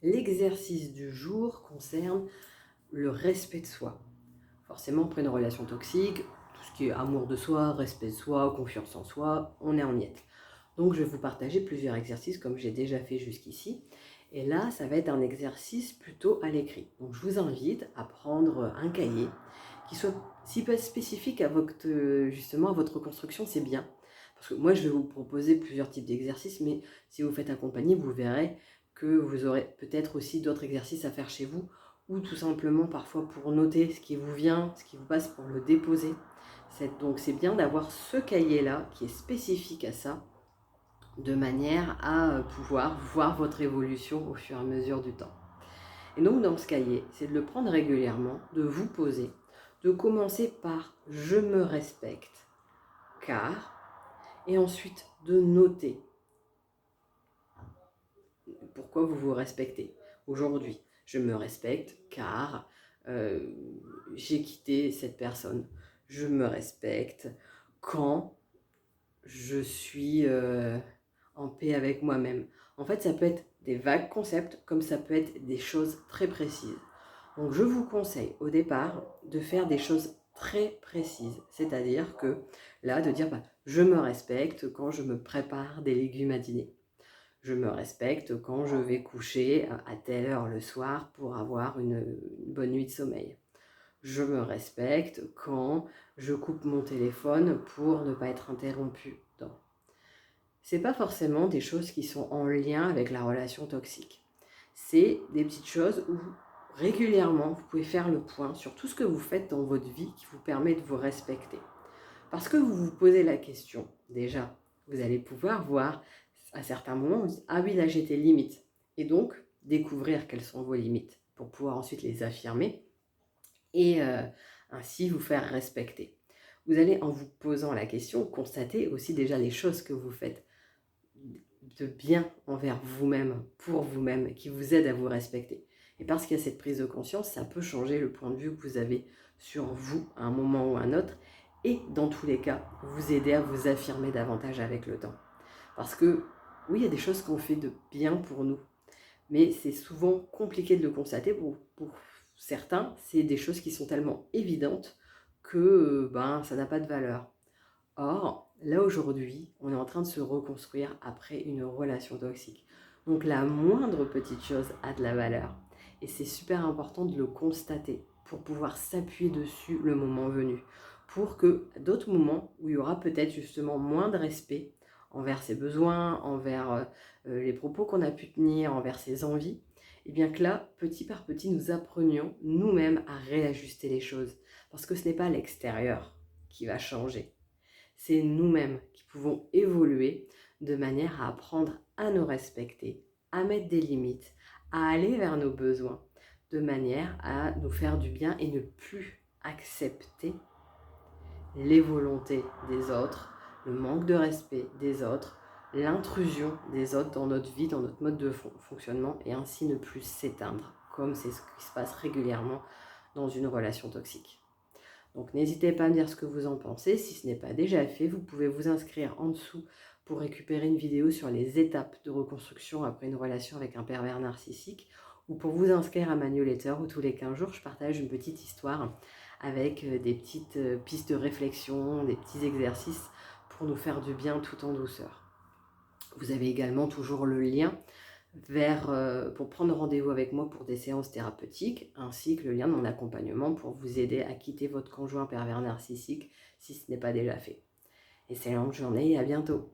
L'exercice du jour concerne le respect de soi. Forcément, après une relation toxique, tout ce qui est amour de soi, respect de soi, confiance en soi, on est en miettes. Donc, je vais vous partager plusieurs exercices comme j'ai déjà fait jusqu'ici. Et là, ça va être un exercice plutôt à l'écrit. Donc, je vous invite à prendre un cahier qui soit si peu spécifique à justement à votre construction, c'est bien. Parce que moi, je vais vous proposer plusieurs types d'exercices, mais si vous faites accompagner, vous verrez que vous aurez peut-être aussi d'autres exercices à faire chez vous, ou tout simplement parfois pour noter ce qui vous vient, ce qui vous passe pour le déposer. Donc c'est bien d'avoir ce cahier-là qui est spécifique à ça, de manière à pouvoir voir votre évolution au fur et à mesure du temps. Et donc dans ce cahier, c'est de le prendre régulièrement, de vous poser, de commencer par « je me respecte » car, et ensuite de noter pourquoi vous vous respectez. Aujourd'hui, je me respecte car j'ai quitté cette personne. Je me respecte quand je suis en paix avec moi-même. En fait, ça peut être des vagues concepts comme ça peut être des choses très précises. Donc, je vous conseille au départ de faire des choses très précises. C'est-à-dire que là, de dire je me respecte quand je me prépare des légumes à dîner. Je me respecte quand je vais coucher à telle heure le soir pour avoir une bonne nuit de sommeil. Je me respecte quand je coupe mon téléphone pour ne pas être interrompu. Ce n'est pas forcément des choses qui sont en lien avec la relation toxique. C'est des petites choses où régulièrement vous pouvez faire le point sur tout ce que vous faites dans votre vie qui vous permet de vous respecter. Parce que vous vous posez la question, déjà, vous allez pouvoir voir à certains moments, ah oui, là j'ai tes limites. Et donc, découvrir quelles sont vos limites pour pouvoir ensuite les affirmer et ainsi vous faire respecter. Vous allez, en vous posant la question, constater aussi déjà les choses que vous faites de bien envers vous-même, pour vous-même, qui vous aident à vous respecter. Et parce qu'il y a cette prise de conscience, ça peut changer le point de vue que vous avez sur vous à un moment ou à un autre, et dans tous les cas, vous aider à vous affirmer davantage avec le temps. Parce que oui, il y a des choses qu'on fait de bien pour nous, mais c'est souvent compliqué de le constater. Pour certains, c'est des choses qui sont tellement évidentes que ça n'a pas de valeur. Or, là aujourd'hui, on est en train de se reconstruire après une relation toxique. Donc la moindre petite chose a de la valeur. Et c'est super important de le constater pour pouvoir s'appuyer dessus le moment venu. Pour que d'autres moments où il y aura peut-être justement moins de respect envers ses besoins, envers les propos qu'on a pu tenir, envers ses envies, et bien que là, petit par petit, nous apprenions nous-mêmes à réajuster les choses. Parce que ce n'est pas l'extérieur qui va changer. C'est nous-mêmes qui pouvons évoluer de manière à apprendre à nous respecter, à mettre des limites, à aller vers nos besoins, de manière à nous faire du bien et ne plus accepter les volontés des autres, le manque de respect des autres, l'intrusion des autres dans notre vie, dans notre mode de fonctionnement, et ainsi ne plus s'éteindre, comme c'est ce qui se passe régulièrement dans une relation toxique. Donc n'hésitez pas à me dire ce que vous en pensez. Si ce n'est pas déjà fait, vous pouvez vous inscrire en dessous pour récupérer une vidéo sur les étapes de reconstruction après une relation avec un pervers narcissique, ou pour vous inscrire à ma newsletter où tous les 15 jours je partage une petite histoire avec des petites pistes de réflexion, des petits exercices pour nous faire du bien tout en douceur. Vous avez également toujours le lien pour prendre rendez-vous avec moi pour des séances thérapeutiques, ainsi que le lien de mon accompagnement pour vous aider à quitter votre conjoint pervers narcissique si ce n'est pas déjà fait. Excellente journée et à bientôt.